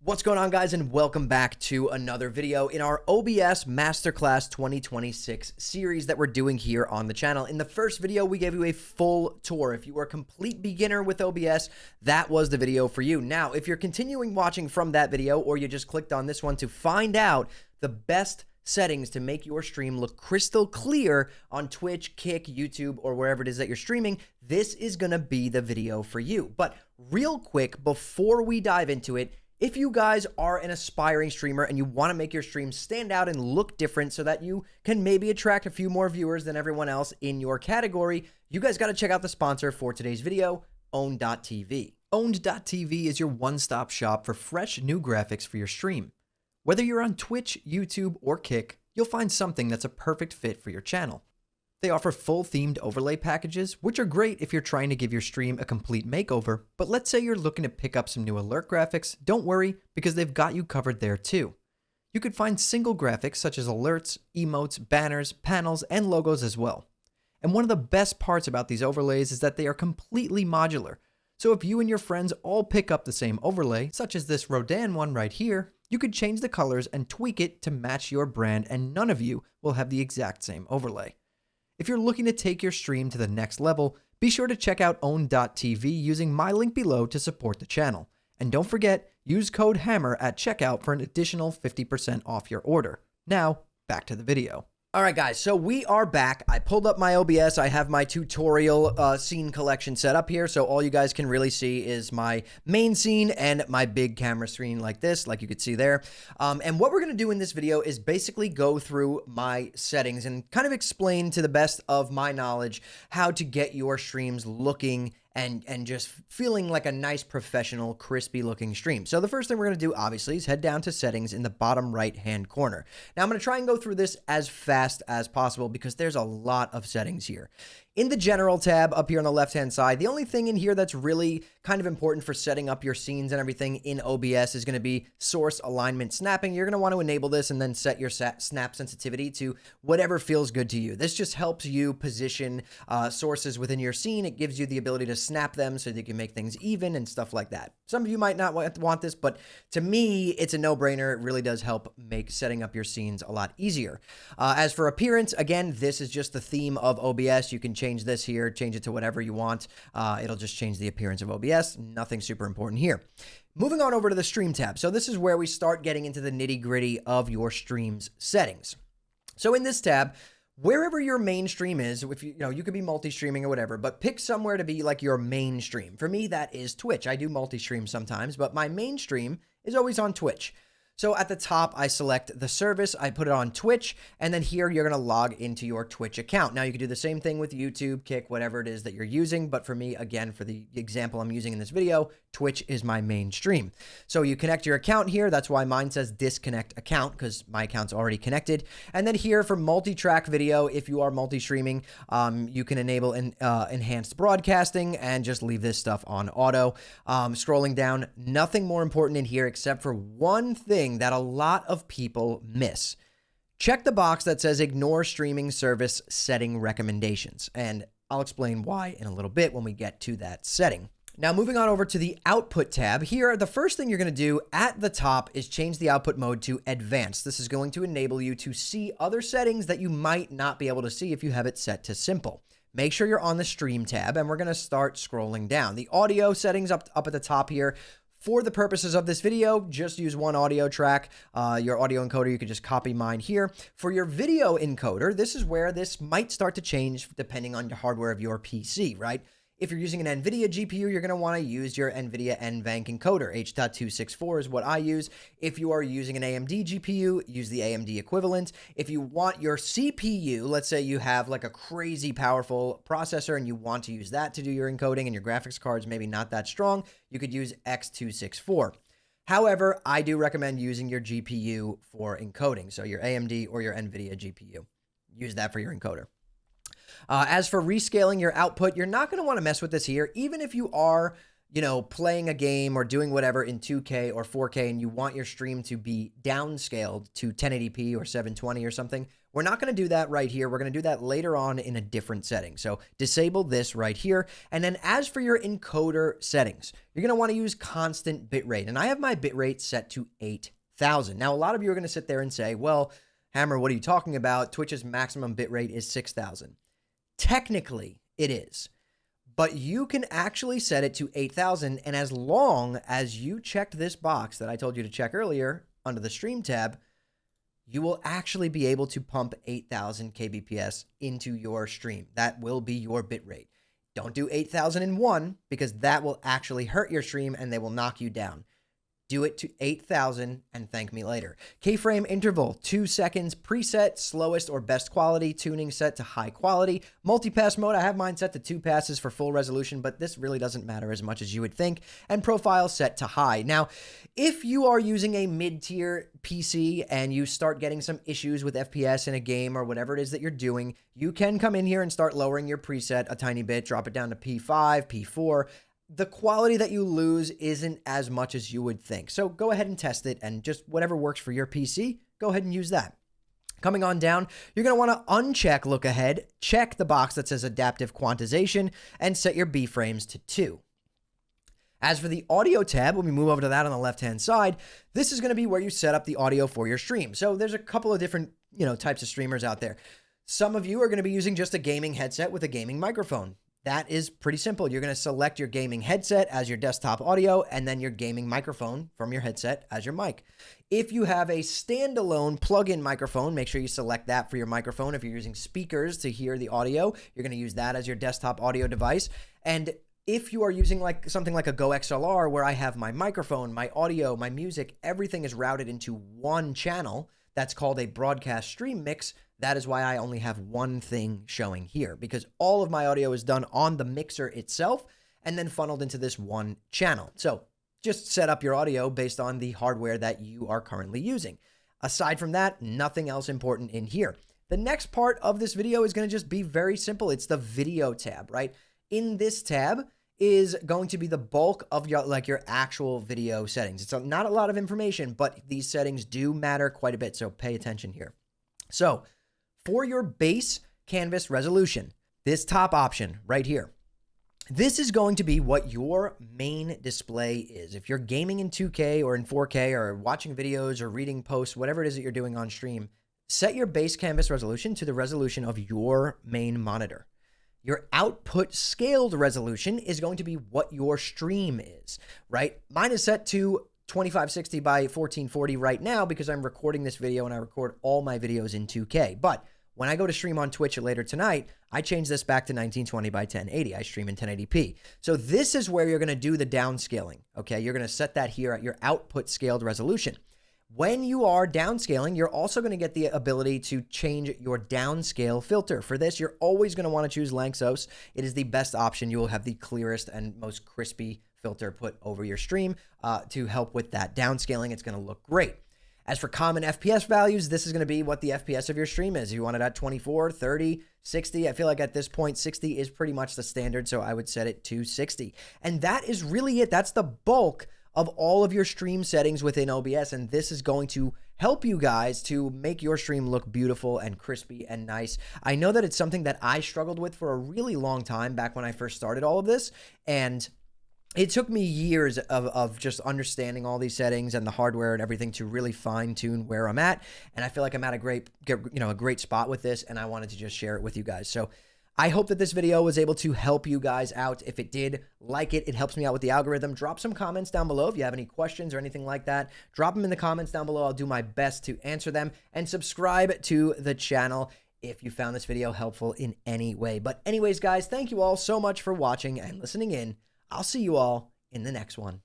What's going on, guys, and welcome back to another video in our OBS Masterclass 2026 series that we're doing here on the channel. In the first video, we gave you a full tour. If you are a complete beginner with OBS, that was the video for you. Now, if you're continuing watching from that video, or you just clicked on this one to find out the best settings to make your stream look crystal clear on Twitch, Kick, YouTube, or wherever it is that you're streaming, this is going to be the video for you. But real quick, before we dive into it, if you guys are an aspiring streamer and you want to make your stream stand out and look different so that you can maybe attract a few more viewers than everyone else in your category, you guys got to check out the sponsor for today's video, Owned.tv. Owned.tv is your one-stop shop for fresh new graphics for your stream. Whether you're on Twitch, YouTube, or Kick, you'll find something that's a perfect fit for your channel. They offer full themed overlay packages, which are great if you're trying to give your stream a complete makeover, but let's say you're looking to pick up some new alert graphics, don't worry, because they've got you covered there too. You could find single graphics such as alerts, emotes, banners, panels, and logos as well. And one of the best parts about these overlays is that they are completely modular. So if you and your friends all pick up the same overlay, such as this Rodan one right here, you could change the colors and tweak it to match your brand, and none of you will have the exact same overlay. If you're looking to take your stream to the next level, be sure to check out Own.tv using my link below to support the channel. And don't forget, use code HAMMER at checkout for an additional 50% off your order. Now, back to the video. All right, guys, so we are back. I pulled up my OBS. I have my tutorial scene collection set up here, so all you guys can really see is my main scene and my big camera screen like this, like you could see there. And what we're going to do in this video is basically go through my settings and kind of explain to the best of my knowledge how to get your streams looking and just feeling like a nice, professional, crispy looking stream. So the first thing we're going to do, obviously, is head down to settings in the bottom right hand corner. Now I'm going to try and go through this as fast as possible because there's a lot of settings here. In the general tab up here on the left hand side, the only thing in here that's really kind of important for setting up your scenes and everything in OBS is going to be source alignment snapping. You're going to want to enable this and then set your snap sensitivity to whatever feels good to you. This just helps you position sources within your scene. It gives you the ability to snap them so that you can make things even and stuff like that. Some of you might not want this, but to me, it's a no-brainer. It really does help make setting up your scenes a lot easier. As for appearance, again, this is just the theme of OBS. You can change this here, change it to whatever you want. It'll just change the appearance of OBS. Nothing super important here. Moving on over to the stream tab. So this is where we start getting into the nitty-gritty of your stream's settings. So in this tab, wherever your main stream is, if you could be multi-streaming or whatever, but pick somewhere to be like your main stream. For me, that is Twitch. I do multi-stream sometimes, but my main stream is always on Twitch. So at the top, I select the service, I put it on Twitch, and then here you're going to log into your Twitch account. Now you can do the same thing with YouTube, Kick, whatever it is that you're using, but for me, again, for the example I'm using in this video, Twitch is my main stream. So you connect your account here. That's why mine says disconnect account, because my account's already connected. And then here for multi-track video, if you are multi-streaming, you can enable enhanced broadcasting and just leave this stuff on auto. Scrolling down, nothing more important in here except for one thing that a lot of people miss. Check the box that says ignore streaming service setting recommendations, and I'll explain why in a little bit when we get to that setting. Now moving on over to the output tab, here the first thing you're going to do at the top is change the output mode to advanced. This is going to enable you to see other settings that you might not be able to see if you have it set to simple. Make sure you're on the stream tab, and we're going to start scrolling down. The audio settings up at the top here. For the purposes of this video, just use one audio track. Your audio encoder, you can just copy mine here. For your video encoder, this is where this might start to change depending on the hardware of your PC, right? If you're using an NVIDIA GPU, you're going to want to use your NVIDIA NVENC encoder. H.264 is what I use. If you are using an AMD GPU, use the AMD equivalent. If you want your CPU, let's say you have like a crazy powerful processor and you want to use that to do your encoding and your graphics card's maybe not that strong, you could use X.264. However, I do recommend using your GPU for encoding. So your AMD or your NVIDIA GPU. Use that for your encoder. As for rescaling your output, you're not going to want to mess with this here. Even if you are you know, playing a game or doing whatever in 2K or 4K and you want your stream to be downscaled to 1080p or 720 or something, we're not going to do that right here. We're going to do that later on in a different setting. So disable this right here. And then as for your encoder settings, you're going to want to use constant bitrate. And I have my bitrate set to 8,000. Now, a lot of you are going to sit there and say, well, Hammer, what are you talking about? Twitch's maximum bitrate is 6,000. Technically, it is. But you can actually set it to 8,000. And as long as you checked this box that I told you to check earlier under the stream tab, you will actually be able to pump 8,000 kbps into your stream. That will be your bitrate. Don't do 8,001 because that will actually hurt your stream and they will knock you down. Do it to 8,000 and thank me later. Keyframe interval, 2 seconds, preset, slowest or best quality, tuning set to high quality. Multipass mode, I have mine set to 2 passes for full resolution, but this really doesn't matter as much as you would think. And profile set to high. Now, if you are using a mid-tier PC and you start getting some issues with FPS in a game or whatever it is that you're doing, you can come in here and start lowering your preset a tiny bit, drop it down to P5, P4. The quality that you lose isn't as much as you would think. So go ahead and test it and just whatever works for your PC, go ahead and use that. Coming on down, you're going to want to uncheck look ahead, check the box that says adaptive quantization, and set your B frames to 2. As for the audio tab, when we move over to that on the left-hand side, this is going to be where you set up the audio for your stream. So there's a couple of different, types of streamers out there. Some of you are going to be using just a gaming headset with a gaming microphone. That is pretty simple. You're going to select your gaming headset as your desktop audio and then your gaming microphone from your headset as your mic. If you have a standalone plug-in microphone, make sure you select that for your microphone. If you're using speakers to hear the audio, you're going to use that as your desktop audio device. And if you are using something like a Go XLR where I have my microphone, my audio, my music, everything is routed into one channel, that's called a broadcast stream mix. That is why I only have one thing showing here because all of my audio is done on the mixer itself and then funneled into this one channel. So just set up your audio based on the hardware that you are currently using. Aside from that, nothing else important in here. The next part of this video is going to just be very simple. It's the video tab, right? In this tab is going to be the bulk of your actual video settings. It's not a lot of information, but these settings do matter quite a bit. So pay attention here. So for your base canvas resolution, this top option right here, this is going to be what your main display is. If you're gaming in 2K or in 4K or watching videos or reading posts, whatever it is that you're doing on stream, set your base canvas resolution to the resolution of your main monitor. Your output scaled resolution is going to be what your stream is, right? Mine is set to 2560 by 1440 right now because I'm recording this video and I record all my videos in 2K. But when I go to stream on Twitch later tonight, I change this back to 1920 by 1080. I stream in 1080p. So this is where you're going to do the downscaling, okay? You're going to set that here at your output scaled resolution. When you are downscaling, you're also going to get the ability to change your downscale filter. For this, you're always going to want to choose Lanczos. It is the best option. You will have the clearest and most crispy filter put over your stream to help with that downscaling. It's going to look great. As for common FPS values, this is going to be what the FPS of your stream is. You want it at 24, 30, 60. I feel like at this point, 60 is pretty much the standard, so I would set it to 60. And that is really it. That's the bulk of all of your stream settings within OBS, and this is going to help you guys to make your stream look beautiful and crispy and nice. I know that it's something that I struggled with for a really long time back when I first started all of this, and it took me years of just understanding all these settings and the hardware and everything to really fine-tune where I'm at, and I feel like I'm at a great spot with this, and I wanted to just share it with you guys. So I hope that this video was able to help you guys out. If it did, like it. It helps me out with the algorithm. Drop some comments down below if you have any questions or anything like that. Drop them in the comments down below. I'll do my best to answer them. And subscribe to the channel if you found this video helpful in any way. But anyways, guys, thank you all so much for watching and listening in. I'll see you all in the next one.